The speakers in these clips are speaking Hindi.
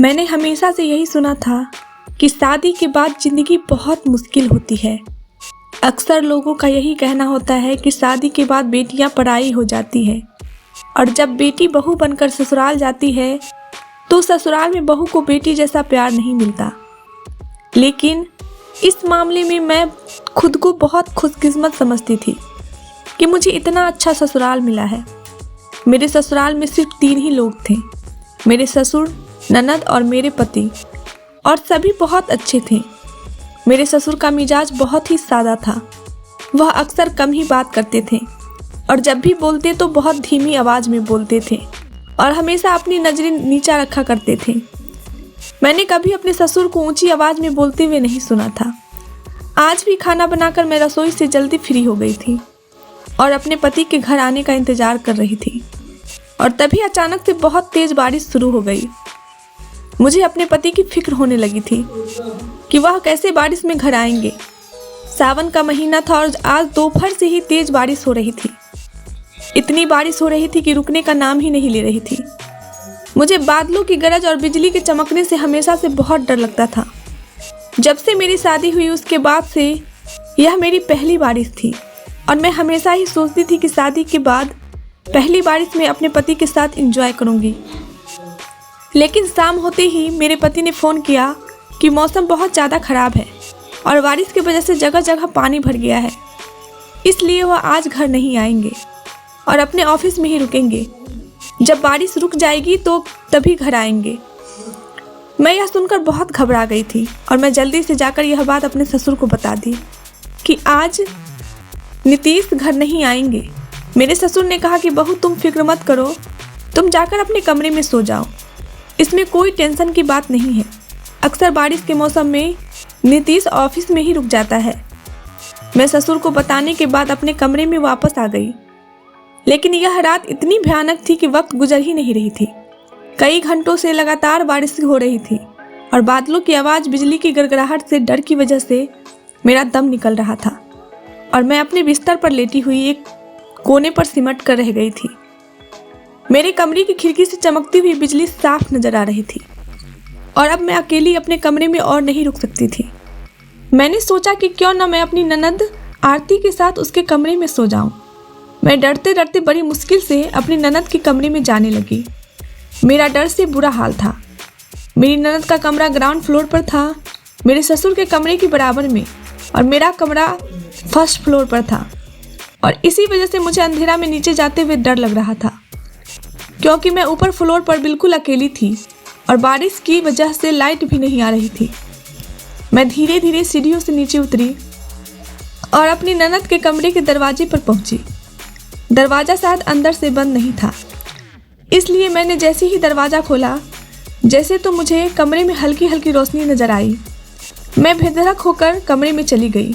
मैंने हमेशा से यही सुना था कि शादी के बाद ज़िंदगी बहुत मुश्किल होती है। अक्सर लोगों का यही कहना होता है कि शादी के बाद बेटियां पराई हो जाती हैं और जब बेटी बहू बनकर ससुराल जाती है तो ससुराल में बहू को बेटी जैसा प्यार नहीं मिलता। लेकिन इस मामले में मैं खुद को बहुत खुशकिस्मत समझती थी कि मुझे इतना अच्छा ससुराल मिला है। मेरे ससुराल में सिर्फ 3 ही लोग थे, मेरे ससुर, ननद और मेरे पति, और सभी बहुत अच्छे थे। मेरे ससुर का मिजाज बहुत ही सादा था। वह अक्सर कम ही बात करते थे और जब भी बोलते तो बहुत धीमी आवाज़ में बोलते थे और हमेशा अपनी नज़रें नीचा रखा करते थे। मैंने कभी अपने ससुर को ऊंची आवाज़ में बोलते हुए नहीं सुना था। आज भी खाना बनाकर मैं रसोई से जल्दी फ्री हो गई थी और अपने पति के घर आने का इंतज़ार कर रही थी और तभी अचानक से बहुत तेज़ बारिश शुरू हो गई। मुझे अपने पति की फिक्र होने लगी थी कि वह कैसे बारिश में घर आएंगे। सावन का महीना था और आज दोपहर से ही तेज़ बारिश हो रही थी। इतनी बारिश हो रही थी कि रुकने का नाम ही नहीं ले रही थी। मुझे बादलों की गरज और बिजली के चमकने से हमेशा से बहुत डर लगता था। जब से मेरी शादी हुई उसके बाद से यह मेरी पहली बारिश थी और मैं हमेशा ही सोचती थी कि शादी के बाद पहली बारिश में अपने पति के साथ एंजॉय करूंगी। लेकिन शाम होते ही मेरे पति ने फ़ोन किया कि मौसम बहुत ज़्यादा ख़राब है और बारिश की वजह से जगह जगह पानी भर गया है, इसलिए वह आज घर नहीं आएंगे और अपने ऑफिस में ही रुकेंगे। जब बारिश रुक जाएगी तो तभी घर आएंगे। मैं यह सुनकर बहुत घबरा गई थी और मैं जल्दी से जाकर यह बात अपने ससुर को बता दी कि आज नीतीश घर नहीं आएंगे। मेरे ससुर ने कहा कि बहू तुम फिक्र मत करो, तुम जाकर अपने कमरे में सो जाओ, इसमें कोई टेंशन की बात नहीं है। अक्सर बारिश के मौसम में नीतीश ऑफिस में ही रुक जाता है। मैं ससुर को बताने के बाद अपने कमरे में वापस आ गई। लेकिन यह रात इतनी भयानक थी कि वक्त गुजर ही नहीं रही थी। कई घंटों से लगातार बारिश हो रही थी और बादलों की आवाज़, बिजली की गड़गड़ाहट से डर की वजह से मेरा दम निकल रहा था और मैं अपने बिस्तर पर लेटी हुई एक कोने पर सिमट कर रह गई थी। मेरे कमरे की खिड़की से चमकती हुई बिजली साफ नजर आ रही थी और अब मैं अकेली अपने कमरे में और नहीं रुक सकती थी। मैंने सोचा कि क्यों न मैं अपनी ननद आरती के साथ उसके कमरे में सो जाऊं। मैं डरते डरते बड़ी मुश्किल से अपनी ननद के कमरे में जाने लगी। मेरा डर से बुरा हाल था। मेरी ननद का कमरा ग्राउंड फ्लोर पर था, मेरे ससुर के कमरे के बराबर में, और मेरा कमरा फर्स्ट फ्लोर पर था और इसी वजह से मुझे अंधेरा में नीचे जाते हुए डर लग रहा था क्योंकि मैं ऊपर फ्लोर पर बिल्कुल अकेली थी और बारिश की वजह से लाइट भी नहीं आ रही थी। मैं धीरे धीरे सीढ़ियों से नीचे उतरी और अपनी ननद के कमरे के दरवाजे पर पहुंची। दरवाज़ा शायद अंदर से बंद नहीं था, इसलिए मैंने जैसे ही दरवाज़ा खोला जैसे तो मुझे कमरे में हल्की हल्की रोशनी नज़र आई। मैं बेधड़क होकर कमरे में चली गई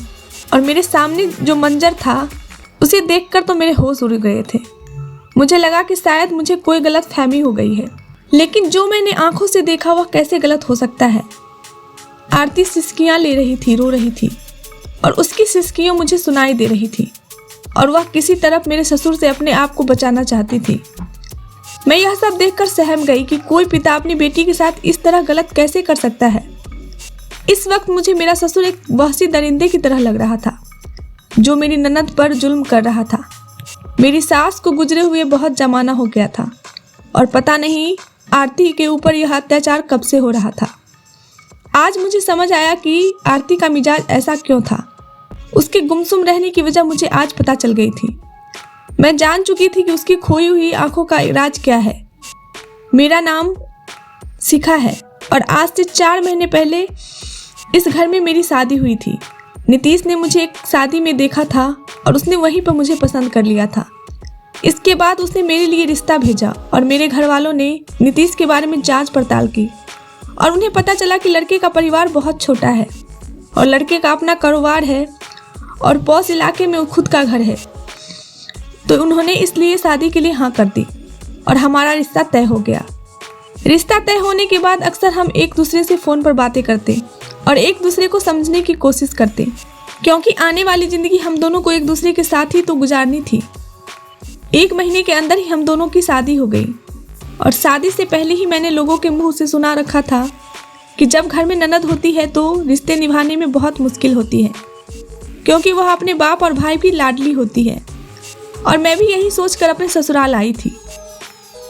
और मेरे सामने जो मंजर था उसे देखकर तो मेरे होश उड़ गए थे। मुझे लगा कि शायद मुझे कोई गलत फहमी हो गई है, लेकिन जो मैंने आंखों से देखा वह कैसे गलत हो सकता है। आरती सिसकियां ले रही थी, रो रही थी और उसकी सिसकियां मुझे सुनाई दे रही थी और वह किसी तरफ मेरे ससुर से अपने आप को बचाना चाहती थी। मैं यह सब देखकर सहम गई कि कोई पिता अपनी बेटी के साथ इस तरह गलत कैसे कर सकता है। इस वक्त मुझे मेरा ससुर एक वहशी दरिंदे की तरह लग रहा था जो मेरी ननद पर जुल्म कर रहा था। मेरी सास को गुजरे हुए बहुत जमाना हो गया था और पता नहीं आरती के ऊपर यह अत्याचार कब से हो रहा था। आज मुझे समझ आया कि आरती का मिजाज ऐसा क्यों था। उसके गुमसुम रहने की वजह मुझे आज पता चल गई थी। मैं जान चुकी थी कि उसकी खोई हुई आंखों का इलाज क्या है। मेरा नाम शिखा है और आज से 4 महीने पहले इस घर में मेरी शादी हुई थी। नीतीश ने मुझे एक शादी में देखा था और उसने वहीं पर मुझे पसंद कर लिया था। इसके बाद उसने मेरे लिए रिश्ता भेजा और मेरे घर वालों ने नीतीश के बारे में जांच पड़ताल की और उन्हें पता चला कि लड़के का परिवार बहुत छोटा है और लड़के का अपना कारोबार है और पौष इलाके में खुद का घर है। तो उन्होंने इसलिए शादी के लिए हाँ कर दी और हमारा रिश्ता तय हो गया। रिश्ता तय होने के बाद अक्सर हम एक दूसरे से फ़ोन पर बातें करते और एक दूसरे को समझने की कोशिश करते क्योंकि आने वाली ज़िंदगी हम दोनों को एक दूसरे के साथ ही तो गुजारनी थी। 1 महीने के अंदर ही हम दोनों की शादी हो गई। और शादी से पहले ही मैंने लोगों के मुंह से सुना रखा था कि जब घर में ननद होती है तो रिश्ते निभाने में बहुत मुश्किल होती है, क्योंकि वह अपने बाप और भाई की लाडली होती है। और मैं भी यही सोचकर अपने ससुराल आई थी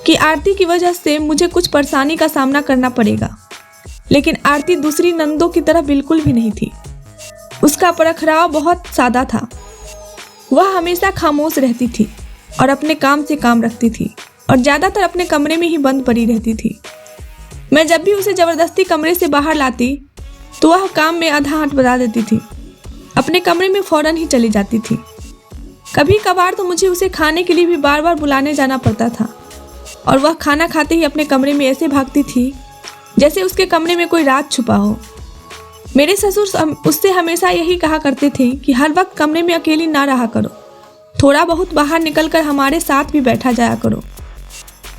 कि आरती की वजह से मुझे कुछ परेशानी का सामना करना पड़ेगा। लेकिन आरती दूसरी नंदों की तरह बिल्कुल भी नहीं थी। उसका परखराव बहुत सादा था। वह हमेशा खामोश रहती थी और अपने काम से काम रखती थी और ज़्यादातर अपने कमरे में ही बंद पड़ी रहती थी। मैं जब भी उसे ज़बरदस्ती कमरे से बाहर लाती तो वह काम में आधा हाथ बता देती थी, अपने कमरे में फ़ौरन ही चली जाती थी। कभी कभार तो मुझे उसे खाने के लिए भी बार बार बुलाने जाना पड़ता था और वह खाना खाते ही अपने कमरे में ऐसे भागती थी जैसे उसके कमरे में कोई राज छुपा हो। मेरे ससुर उससे हमेशा यही कहा करते थे कि हर वक्त कमरे में अकेली ना रहा करो, थोड़ा बहुत बाहर निकलकर हमारे साथ भी बैठा जाया करो।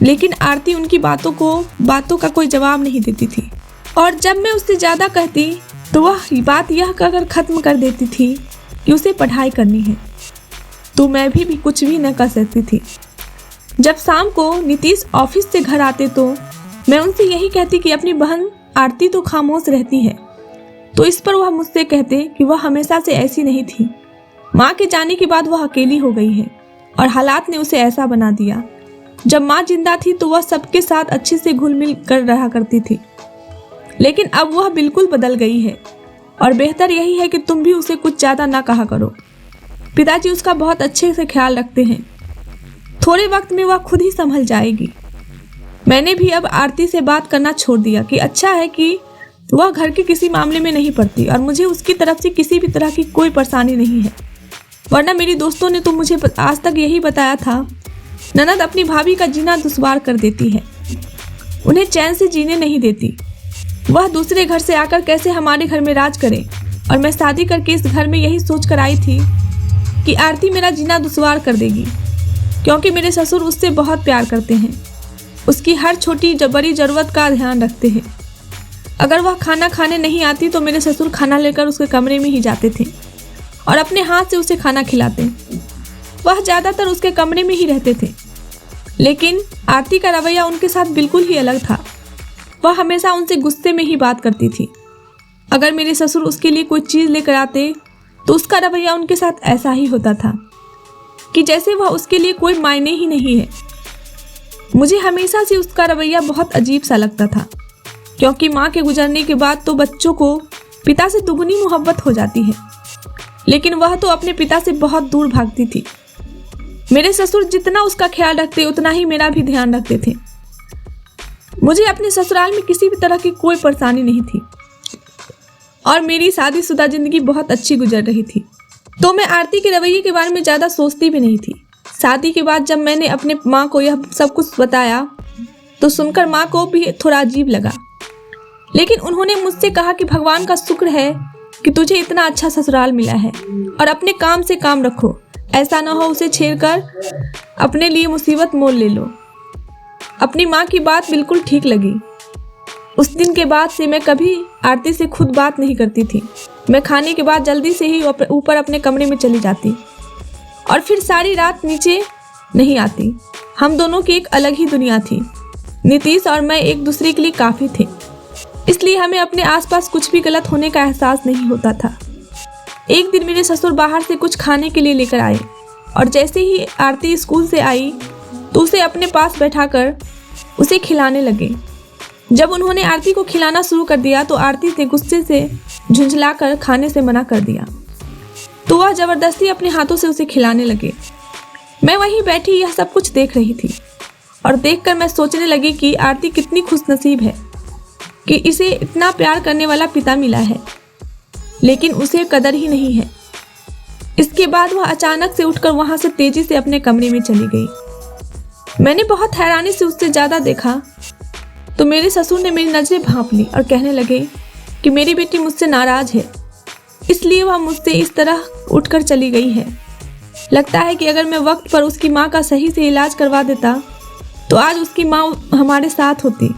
लेकिन आरती उनकी बातों का कोई जवाब नहीं देती थी और जब मैं उससे ज़्यादा कहती तो वह बात यह कहकर ख़त्म कर देती थी कि उसे पढ़ाई करनी है, तो मैं भी कुछ भी न कर सकती थी। जब शाम को नीतीश ऑफिस से घर आते तो मैं उनसे यही कहती कि अपनी बहन आरती तो खामोश रहती है, तो इस पर वह मुझसे कहते कि वह हमेशा से ऐसी नहीं थी। माँ के जाने के बाद वह अकेली हो गई है और हालात ने उसे ऐसा बना दिया। जब माँ जिंदा थी तो वह सबके साथ अच्छे से घुल मिल कर रहा करती थी, लेकिन अब वह बिल्कुल बदल गई है और बेहतर यही है कि तुम भी उसे कुछ ज़्यादा ना कहा करो। पिताजी उसका बहुत अच्छे से ख्याल रखते हैं, थोड़े वक्त में वह खुद ही संभल जाएगी। मैंने भी अब आरती से बात करना छोड़ दिया कि अच्छा है कि वह घर के किसी मामले में नहीं पड़ती और मुझे उसकी तरफ से किसी भी तरह की कोई परेशानी नहीं है। वरना मेरी दोस्तों ने तो मुझे आज तक यही बताया था, ननद अपनी भाभी का जीना दुश्वार कर देती है, उन्हें चैन से जीने नहीं देती। वह दूसरे घर से आकर कैसे हमारे घर में राज करे। और मैं शादी करके इस घर में यही सोच कर आई थी कि आरती मेरा जीना दुश्वार कर देगी, क्योंकि मेरे ससुर उससे बहुत प्यार करते हैं, उसकी हर छोटी बड़ी ज़रूरत का ध्यान रखते हैं। अगर वह खाना खाने नहीं आती तो मेरे ससुर खाना लेकर उसके कमरे में ही जाते थे और अपने हाथ से उसे खाना खिलाते। वह ज़्यादातर उसके कमरे में ही रहते थे, लेकिन आरती का रवैया उनके साथ बिल्कुल ही अलग था। वह हमेशा उनसे गुस्से में ही बात करती थी। अगर मेरे ससुर उसके लिए कोई चीज़ लेकर आते तो उसका रवैया उनके साथ ऐसा ही होता था कि जैसे वह उसके लिए कोई मायने ही नहीं है। मुझे हमेशा से उसका रवैया बहुत अजीब सा लगता था, क्योंकि माँ के गुजरने के बाद तो बच्चों को पिता से दुगनी मोहब्बत हो जाती है, लेकिन वह तो अपने पिता से बहुत दूर भागती थी। मेरे ससुर जितना उसका ख्याल रखते उतना ही मेरा भी ध्यान रखते थे। मुझे अपने ससुराल में किसी भी तरह की कोई परेशानी नहीं थी और मेरी शादीशुदा जिंदगी बहुत अच्छी गुजर रही थी, तो मैं आरती के रवैये के बारे में ज़्यादा सोचती भी नहीं थी। शादी के बाद जब मैंने अपने माँ को यह सब कुछ बताया तो सुनकर माँ को भी थोड़ा अजीब लगा, लेकिन उन्होंने मुझसे कहा कि भगवान का शुक्र है कि तुझे इतना अच्छा ससुराल मिला है और अपने काम से काम रखो, ऐसा ना हो उसे छेड़कर अपने लिए मुसीबत मोल ले लो। अपनी माँ की बात बिल्कुल ठीक लगी। उस दिन के बाद से मैं कभी आरती से खुद बात नहीं करती थी। मैं खाने के बाद जल्दी से ही ऊपर अपने कमरे में चली जाती और फिर सारी रात नीचे नहीं आती। हम दोनों की एक अलग ही दुनिया थी। नीतीश और मैं एक दूसरे के लिए काफ़ी थे, इसलिए हमें अपने आसपास कुछ भी गलत होने का एहसास नहीं होता था। एक दिन मेरे ससुर बाहर से कुछ खाने के लिए लेकर आए और जैसे ही आरती स्कूल से आई तो उसे अपने पास बैठाकर उसे खिलाने लगे। जब उन्होंने आरती को खिलाना शुरू कर दिया तो आरती ने गुस्से से झुंझलाकर खाने से मना कर दिया, तो वह ज़बरदस्ती अपने हाथों से उसे खिलाने लगे। मैं वहीं बैठी यह सब कुछ देख रही थी और देखकर मैं सोचने लगी कि आरती कितनी खुशनसीब है कि इसे इतना प्यार करने वाला पिता मिला है, लेकिन उसे कदर ही नहीं है। इसके बाद वह अचानक से उठकर वहां से तेजी से अपने कमरे में चली गई। मैंने बहुत हैरानी से उससे ज़्यादा देखा तो मेरे ससुर ने मेरी नज़रें भांप ली और कहने लगे कि मेरी बेटी मुझसे नाराज़ है, इसलिए वह मुझसे इस तरह उठकर चली गई है। लगता है कि अगर मैं वक्त पर उसकी माँ का सही से इलाज करवा देता तो आज उसकी माँ हमारे साथ होती,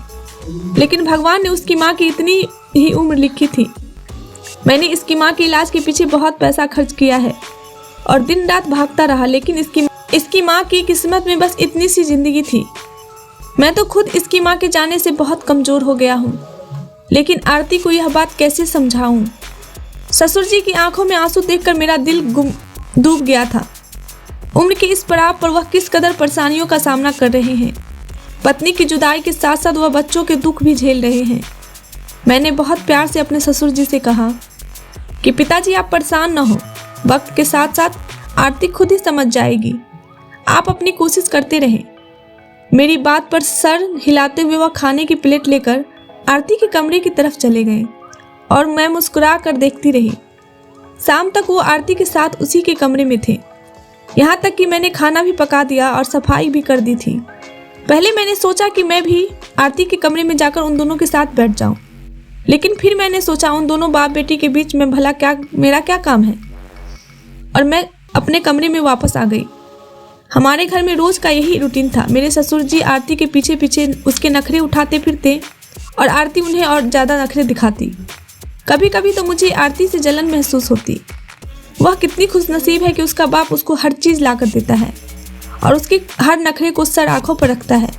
लेकिन भगवान ने उसकी माँ की इतनी ही उम्र लिखी थी। मैंने इसकी माँ के इलाज के पीछे बहुत पैसा खर्च किया है और दिन रात भागता रहा, लेकिन इसकी माँ की किस्मत में बस इतनी सी जिंदगी थी। मैं तो खुद इसकी माँ के जाने से बहुत कमज़ोर हो गया हूँ, लेकिन आरती को यह बात कैसे समझाऊँ। ससुर जी की आंखों में आंसू देखकर मेरा दिल डूब गया था। उम्र के इस पड़ाव पर वह किस कदर परेशानियों का सामना कर रहे हैं। पत्नी की जुदाई के साथ साथ वह बच्चों के दुख भी झेल रहे हैं। मैंने बहुत प्यार से अपने ससुर जी से कहा कि पिताजी आप परेशान न हो, वक्त के साथ साथ आरती खुद ही समझ जाएगी, आप अपनी कोशिश करते रहें। मेरी बात पर सर हिलाते हुए वह खाने की प्लेट लेकर आरती के कमरे की तरफ चले गए और मैं मुस्कुरा कर देखती रही। शाम तक वो आरती के साथ उसी के कमरे में थे। यहाँ तक कि मैंने खाना भी पका दिया और सफाई भी कर दी थी। पहले मैंने सोचा कि मैं भी आरती के कमरे में जाकर उन दोनों के साथ बैठ जाऊं, लेकिन फिर मैंने सोचा उन दोनों बाप बेटी के बीच में भला मेरा क्या काम है, और मैं अपने कमरे में वापस आ गई। हमारे घर में रोज का यही रूटीन था। मेरे ससुर जी आरती के पीछे पीछे उसके नखरे उठाते फिरते और आरती उन्हें और ज़्यादा नखरे दिखाती। कभी कभी तो मुझे आरती से जलन महसूस होती। वह कितनी खुशनसीब है कि उसका बाप उसको हर चीज़ ला कर देता है और उसके हर नखरे को सर आंखों पर रखता है,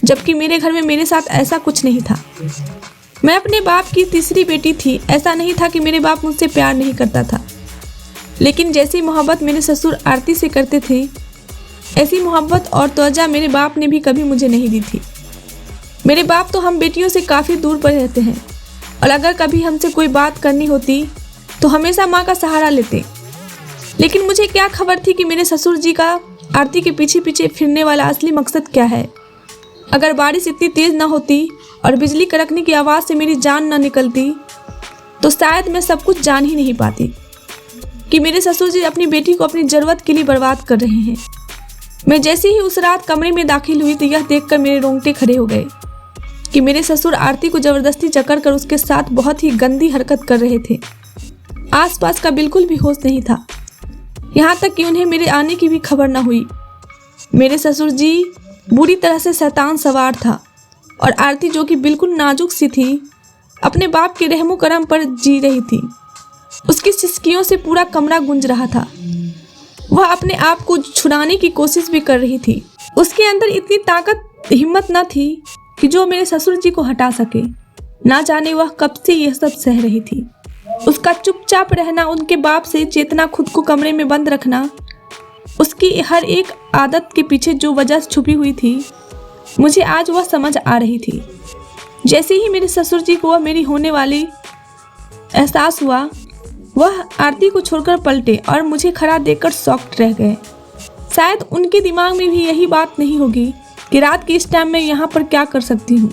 जबकि मेरे घर में मेरे साथ ऐसा कुछ नहीं था। मैं अपने बाप की तीसरी बेटी थी। ऐसा नहीं था कि मेरे बाप मुझसे प्यार नहीं करता था, लेकिन जैसी मोहब्बत मेरे ससुर आरती से करते थे, ऐसी मोहब्बत और तवज्जो मेरे बाप ने भी कभी मुझे नहीं दी थी। मेरे बाप तो हम बेटियों से काफ़ी दूर पर रहते हैं, और अगर कभी हमसे कोई बात करनी होती तो हमेशा माँ का सहारा लेते। लेकिन मुझे क्या खबर थी कि मेरे ससुर जी का आरती के पीछे पीछे फिरने वाला असली मकसद क्या है। अगर बारिश इतनी तेज़ न होती और बिजली कड़कने की आवाज़ से मेरी जान न निकलती, तो शायद मैं सब कुछ जान ही नहीं पाती कि मेरे ससुर जी अपनी बेटी को अपनी ज़रूरत के लिए बर्बाद कर रहे हैं। मैं जैसे ही उस रात कमरे में दाखिल हुई तो यह देखकर मेरे रोंगटे खड़े हो गए कि मेरे ससुर आरती को ज़बरदस्ती जकड़ कर उसके साथ बहुत ही गंदी हरकत कर रहे थे। आसपास का बिल्कुल भी होश नहीं था, यहाँ तक कि उन्हें मेरे आने की भी खबर न हुई। मेरे ससुर जी बुरी तरह से शैतान सवार था, और आरती जो कि बिल्कुल नाजुक सी थी, अपने बाप के रहमो करम पर जी रही थी। उसकी सिसकियों से पूरा कमरा गूंज रहा था। वह अपने आप को छुड़ाने की कोशिश भी कर रही थी। उसके अंदर इतनी ताकत हिम्मत न थी कि जो मेरे ससुर जी को हटा सके। ना जाने वह कब से यह सब सह रही थी। उसका चुपचाप रहना, उनके बाप से चेतना, खुद को कमरे में बंद रखना, उसकी हर एक आदत के पीछे जो वजह छुपी हुई थी, मुझे आज वह समझ आ रही थी। जैसे ही मेरे ससुर जी को वह मेरी होने वाली एहसास हुआ, वह आरती को छोड़कर पलटे और मुझे खड़ा देखकर शॉक्ड रह गए। शायद उनके दिमाग में भी यही बात नहीं होगी कि रात के इस टाइम में यहाँ पर क्या कर सकती हूँ।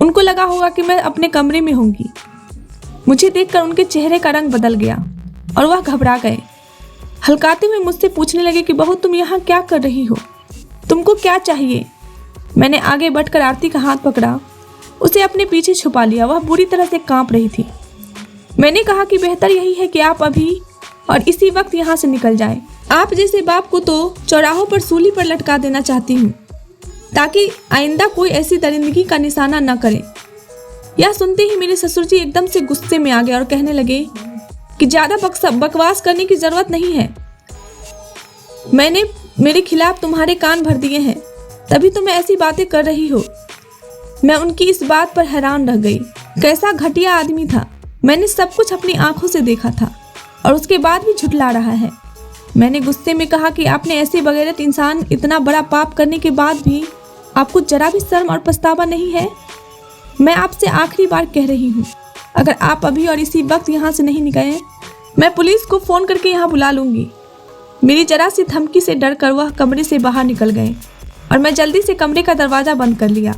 उनको लगा होगा कि मैं अपने कमरे में होंगी। मुझे देखकर उनके चेहरे का रंग बदल गया और वह घबरा गए। हल्काते हुए मुझसे पूछने लगे कि बहू तुम यहाँ क्या कर रही हो, तुमको क्या चाहिए। मैंने आगे बढ़कर आरती का हाथ पकड़ा, उसे अपने पीछे छुपा लिया। वह बुरी तरह से कांप रही थी। मैंने कहा कि बेहतर यही है कि आप अभी और इसी वक्त यहाँ से निकल जाएं। आप जैसे बाप को तो चौराहों पर सूली पर लटका देना चाहती हूँ, ताकि आइंदा कोई ऐसी दरिंदगी का निशाना न करे। यह सुनते ही मेरे ससुर जी एकदम से गुस्से में आ गए और कहने लगे कि ज़्यादा बकवास करने की ज़रूरत नहीं है। मैंने मेरे खिलाफ तुम्हारे कान भर दिए हैं, तभी तुम ऐसी बातें कर रही हो। मैं उनकी इस बात पर हैरान रह गई। कैसा घटिया आदमी था। मैंने सब कुछ अपनी आंखों से देखा था और उसके बाद भी झुठला रहा है। मैंने गुस्से में कहा कि आपने ऐसे बगैरत इंसान इतना बड़ा पाप करने के बाद भी आपको जरा भी शर्म और पछतावा नहीं है। मैं आपसे आखिरी बार कह रही हूँ, अगर आप अभी और इसी वक्त यहाँ से नहीं निकले, मैं पुलिस को फ़ोन करके यहाँ बुला लूँगी। मेरी जरा सी धमकी से डर कर वह कमरे से बाहर निकल गए और मैं जल्दी से कमरे का दरवाज़ा बंद कर लिया।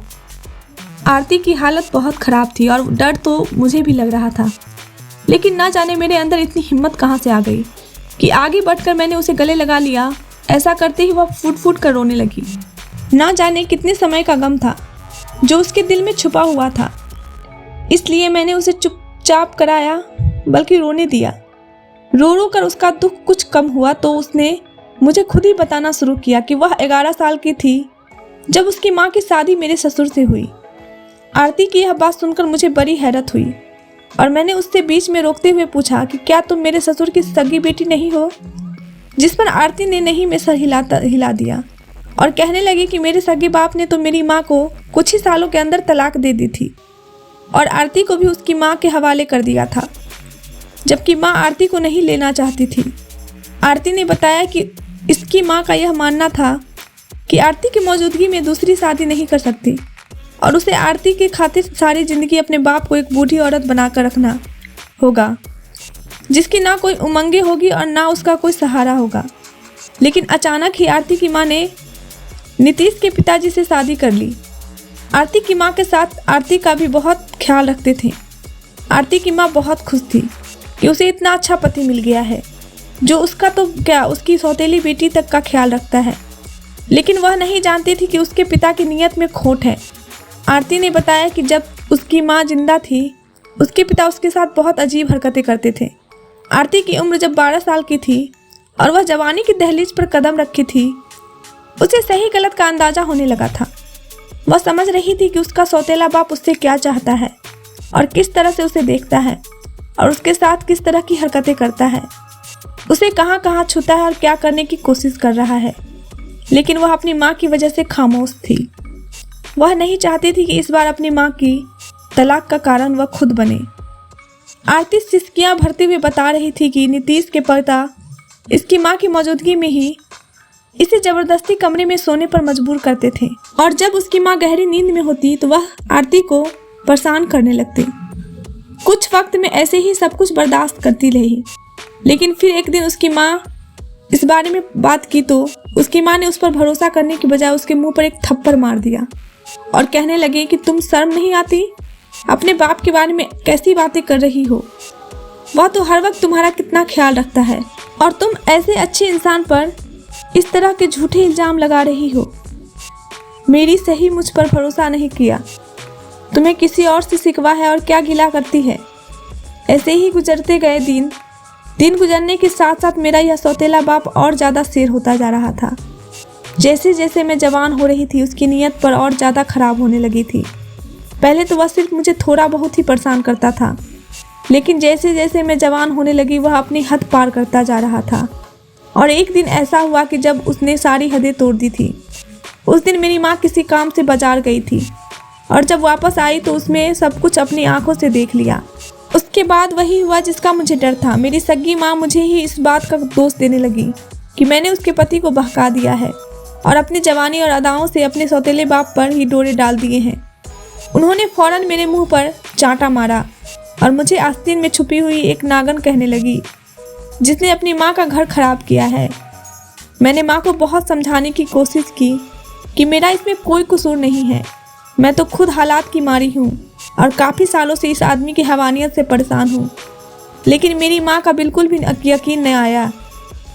आरती की हालत बहुत ख़राब थी और डर तो मुझे भी लग रहा था, लेकिन ना जाने मेरे अंदर इतनी हिम्मत कहाँ से आ गई कि आगे बढ़कर मैंने उसे गले लगा लिया। ऐसा करते ही वह फूट फूट कर रोने लगी। ना जाने कितने समय का गम था जो उसके दिल में छुपा हुआ था, इसलिए मैंने उसे चुपचाप कराया, बल्कि रोने दिया। रो रो कर उसका दुख कुछ कम हुआ तो उसने मुझे खुद ही बताना शुरू किया कि वह 11 साल की थी जब उसकी माँ की शादी मेरे ससुर से हुई। आरती की यह बात सुनकर मुझे बड़ी हैरत हुई और मैंने उससे बीच में रोकते हुए पूछा कि क्या तुम मेरे ससुर की सगी बेटी नहीं हो, जिस पर आरती ने नहीं में सर हिला दिया और कहने लगी कि मेरे सगे बाप ने तो मेरी माँ को कुछ ही सालों के अंदर तलाक दे दी थी और आरती को भी उसकी माँ के हवाले कर दिया था, जबकि माँ आरती को नहीं लेना चाहती थी। आरती ने बताया कि इसकी माँ का यह मानना था कि आरती की मौजूदगी में दूसरी शादी नहीं कर सकती और उसे आरती के खातिर सारी ज़िंदगी अपने बाप को एक बूढ़ी औरत बनाकर रखना होगा, जिसकी ना कोई उमंगे होगी और ना उसका कोई सहारा होगा। लेकिन अचानक ही आरती की माँ ने नीतीश के पिताजी से शादी कर ली। आरती की माँ के साथ आरती का भी बहुत ख्याल रखते थे। आरती की माँ बहुत खुश थी कि उसे इतना अच्छा पति मिल गया है जो उसका तो क्या उसकी सौतेली बेटी तक का ख्याल रखता है। लेकिन वह नहीं जानती थी कि उसके पिता की नीयत में खोट है। आरती ने बताया कि जब उसकी माँ जिंदा थी उसके पिता उसके साथ बहुत अजीब हरकतें करते थे। आरती की उम्र जब 12 साल की थी और वह जवानी की दहलीज पर कदम रखी थी, उसे सही गलत का अंदाज़ा होने लगा था। वह समझ रही थी कि उसका सौतेला बाप उससे क्या चाहता है और किस तरह से उसे देखता है और उसके साथ किस तरह की हरकतें करता है, उसे कहाँ कहाँ छूता है और क्या करने की कोशिश कर रहा है। लेकिन वह अपनी माँ की वजह से खामोश थी। वह नहीं चाहती थी कि इस बार अपनी माँ की तलाक का कारण वह खुद बने। आरती सिसकियाँ भरते हुए बता रही थी कि नीतीश के पिता इसकी माँ की मौजूदगी में ही इसे ज़बरदस्ती कमरे में सोने पर मजबूर करते थे और जब उसकी माँ गहरी नींद में होती तो वह आरती को परेशान करने लगते। कुछ वक्त में ऐसे ही सब कुछ बर्दाश्त करती रही, लेकिन फिर एक दिन उसकी माँ इस बारे में बात की तो उसकी माँ ने उस पर भरोसा करने की बजाय उसके मुंह पर एक थप्पड़ मार दिया और कहने लगी कि तुम शर्म नहीं आती, अपने बाप के बारे में कैसी बातें कर रही हो, वह तो हर वक्त तुम्हारा कितना ख्याल रखता है और तुम ऐसे अच्छे इंसान पर इस तरह के झूठे इल्ज़ाम लगा रही हो। मेरी सही मुझ पर भरोसा नहीं किया, तुम्हें किसी और से शिकवा है और क्या गिला करती है। ऐसे ही गुजरते गए दिन गुजरने के साथ साथ मेरा यह सौतेला बाप और ज़्यादा शेर होता जा रहा था। जैसे जैसे मैं जवान हो रही थी उसकी नीयत पर और ज़्यादा ख़राब होने लगी थी। पहले तो वह सिर्फ मुझे थोड़ा बहुत ही परेशान करता था, लेकिन जैसे जैसे मैं जवान होने लगी वह अपनी हद पार करता जा रहा था। और एक दिन ऐसा हुआ कि जब उसने सारी हदें तोड़ दी थी। उस दिन मेरी माँ किसी काम से बाजार गई थी और जब वापस आई तो उसमें सब कुछ अपनी आंखों से देख लिया। उसके बाद वही हुआ जिसका मुझे डर था। मेरी सगी माँ मुझे ही इस बात का दोष देने लगी कि मैंने उसके पति को बहका दिया है और अपनी जवानी और अदाओं से अपने सौतेले बाप पर ही डोरे डाल दिए हैं। उन्होंने फौरन मेरे मुंह पर चांटा मारा और मुझे आस्तीन में छुपी हुई एक नागन कहने लगी जिसने अपनी माँ का घर खराब किया है। मैंने माँ को बहुत समझाने की कोशिश की कि मेरा इसमें कोई कसूर नहीं है, मैं तो खुद हालात की मारी हूँ और काफ़ी सालों से इस आदमी की हवानियत से परेशान हूँ। लेकिन मेरी माँ का बिल्कुल भी यकीन नहीं आया।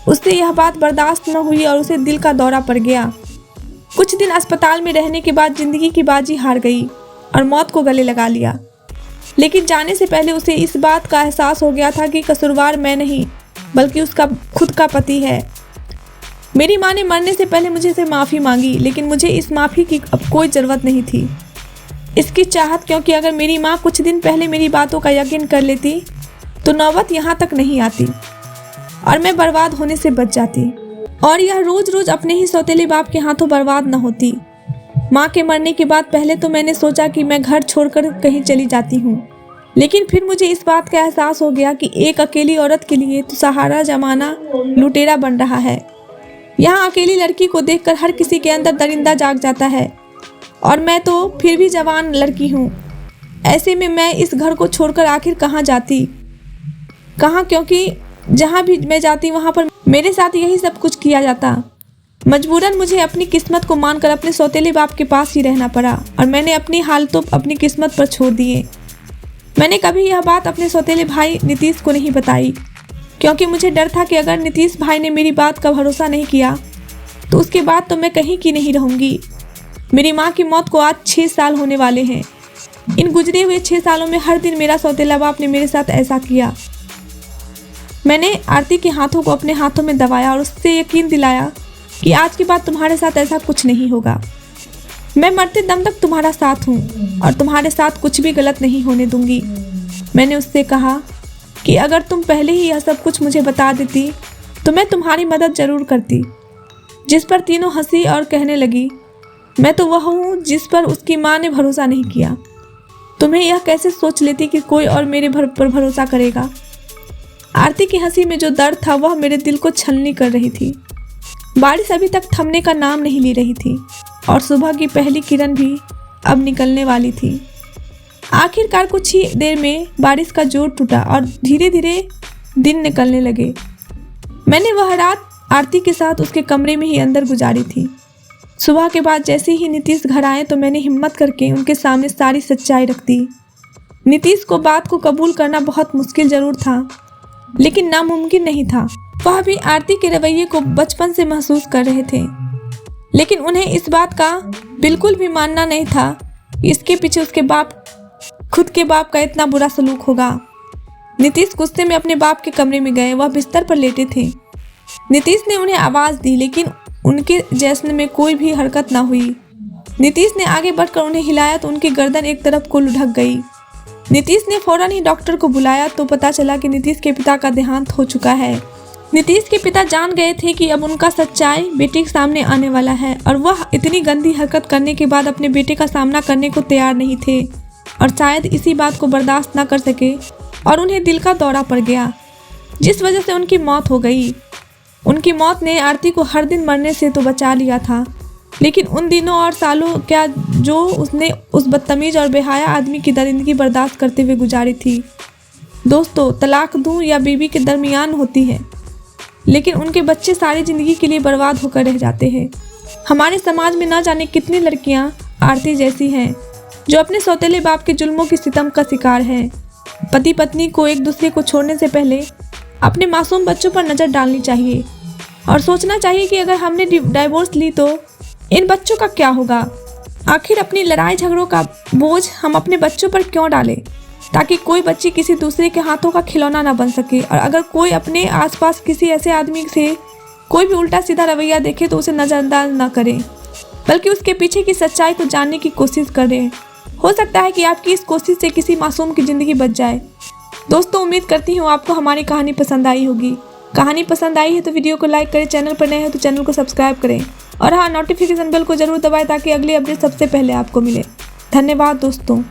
उससे यह बात बर्दाश्त न हुई और उसे दिल का दौरा पड़ गया। कुछ दिन अस्पताल में रहने के बाद ज़िंदगी की बाजी हार गई और मौत को गले लगा लिया। लेकिन जाने से पहले उसे इस बात का एहसास हो गया था कि कसूरवार मैं नहीं बल्कि उसका खुद का पति है। मेरी माँ ने मरने से पहले मुझे से माफ़ी मांगी, लेकिन मुझे इस माफ़ी की अब कोई ज़रूरत नहीं थी। इसकी चाहत, क्योंकि अगर मेरी माँ कुछ दिन पहले मेरी बातों का यकीन कर लेती तो नौबत यहाँ तक नहीं आती और मैं बर्बाद होने से बच जाती और यह रोज़ रोज़ अपने ही सौतेले बाप के हाथों बर्बाद न होती। माँ के मरने के बाद पहले तो मैंने सोचा कि मैं घर छोड़कर कहीं चली जाती हूँ, लेकिन फिर मुझे इस बात का एहसास हो गया कि एक अकेली औरत के लिए तो सहारा जमाना लुटेरा बन रहा है। यहाँ अकेली लड़की को देखकर हर किसी के अंदर दरिंदा जाग जाता है और मैं तो फिर भी जवान लड़की हूँ। ऐसे में मैं इस घर को छोड़कर आखिर कहाँ जाती, क्योंकि जहाँ भी मैं जाती वहाँ पर मेरे साथ यही सब कुछ किया जाता। मजबूरन मुझे अपनी किस्मत को मानकर अपने सौतेले बाप के पास ही रहना पड़ा और मैंने अपनी हाल तो अपनी किस्मत पर छोड़ दिए। मैंने कभी यह बात अपने सौतेले भाई नीतीश को नहीं बताई, क्योंकि मुझे डर था कि अगर नीतीश भाई ने मेरी बात का भरोसा नहीं किया तो उसके बाद तो मैं कहीं की नहीं रहूँगी। मेरी माँ की मौत को आज 6 साल होने वाले हैं। इन गुजरे हुए 6 सालों में हर दिन मेरा सौतेला बाप ने मेरे साथ ऐसा किया। मैंने आरती के हाथों को अपने हाथों में दबाया और उससे यकीन दिलाया कि आज के बाद तुम्हारे साथ ऐसा कुछ नहीं होगा। मैं मरते दम तक तुम्हारा साथ हूँ और तुम्हारे साथ कुछ भी गलत नहीं होने दूंगी। मैंने उससे कहा कि अगर तुम पहले ही यह सब कुछ मुझे बता देती तो मैं तुम्हारी मदद ज़रूर करती। जिस पर तीनों हंसी और कहने लगी, मैं तो वह हूँ जिस पर उसकी माँ ने भरोसा नहीं किया। तुम्हें यह कैसे सोच लेती कि कोई और मेरे पर भरोसा करेगा। आरती की हंसी में जो दर्द था वह मेरे दिल को छलनी कर रही थी। बारिश अभी तक थमने का नाम नहीं ले रही थी और सुबह की पहली किरण भी अब निकलने वाली थी। आखिरकार कुछ ही देर में बारिश का जोर टूटा और धीरे धीरे दिन निकलने लगे। मैंने वह रात आरती के साथ उसके कमरे में ही अंदर गुजारी थी। सुबह के बाद जैसे ही नीतीश घर आए तो मैंने हिम्मत करके उनके सामने सारी सच्चाई रख दी। नीतीश को बात को कबूल करना बहुत मुश्किल जरूर था, लेकिन नामुमकिन नहीं था। वह भी आरती के रवैये को बचपन से महसूस कर रहे थे, लेकिन उन्हें इस बात का बिल्कुल भी मानना नहीं था कि इसके पीछे उसके खुद के बाप का इतना बुरा सलूक होगा। नीतीश गुस्से में अपने बाप के कमरे में गए। वह बिस्तर पर लेटे थे। नीतीश ने उन्हें आवाज़ दी, लेकिन उनके जैसे में कोई भी हरकत ना हुई। नीतीश ने आगे बढ़कर उन्हें हिलाया तो उनकी गर्दन एक तरफ को लुढ़क गई। नीतीश ने फौरन ही डॉक्टर को बुलाया तो पता चला कि नीतीश के पिता का देहांत हो चुका है। नीतीश के पिता जान गए थे कि अब उनका सच्चाई बेटे के सामने आने वाला है और वह इतनी गंदी हरकत करने के बाद अपने बेटे का सामना करने को तैयार नहीं थे और शायद इसी बात को बर्दाश्त न कर सके और उन्हें दिल का दौरा पड़ गया, जिस वजह से उनकी मौत हो गई। उनकी मौत ने आरती को हर दिन मरने से तो बचा लिया था, लेकिन उन दिनों और सालों क्या जो उसने उस बदतमीज और बेहया आदमी की दरिंदगी बर्दाश्त करते हुए गुजारी थी। दोस्तों, तलाक दूं या बीवी के दरमियान होती है, लेकिन उनके बच्चे सारी ज़िंदगी के लिए बर्बाद होकर रह जाते हैं। हमारे समाज में ना जाने कितनी लड़कियां आरती जैसी हैं जो अपने सौतेले बाप के जुल्मों की सितम का शिकार हैं। पति पत्नी को एक दूसरे को छोड़ने से पहले अपने मासूम बच्चों पर नज़र डालनी चाहिए और सोचना चाहिए कि अगर हमने डाइवोर्स ली तो इन बच्चों का क्या होगा। आखिर अपनी लड़ाई झगड़ों का बोझ हम अपने बच्चों पर क्यों डालें, ताकि कोई बच्ची किसी दूसरे के हाथों का खिलौना ना बन सके। और अगर कोई अपने आसपास किसी ऐसे आदमी से कोई भी उल्टा सीधा रवैया देखे तो उसे नज़रअंदाज ना करें, बल्कि उसके पीछे की सच्चाई को जानने की कोशिश करें। हो सकता है कि आपकी इस कोशिश से किसी मासूम की ज़िंदगी बच जाए। दोस्तों, उम्मीद करती हूँ आपको हमारी कहानी पसंद आई होगी। कहानी पसंद आई है तो वीडियो को लाइक करें, चैनल पर नए हैं तो चैनल को सब्सक्राइब करें और हाँ, नोटिफिकेशन बेल को जरूर दबाएं ताकि अगली अपडेट सबसे पहले आपको मिले। धन्यवाद दोस्तों।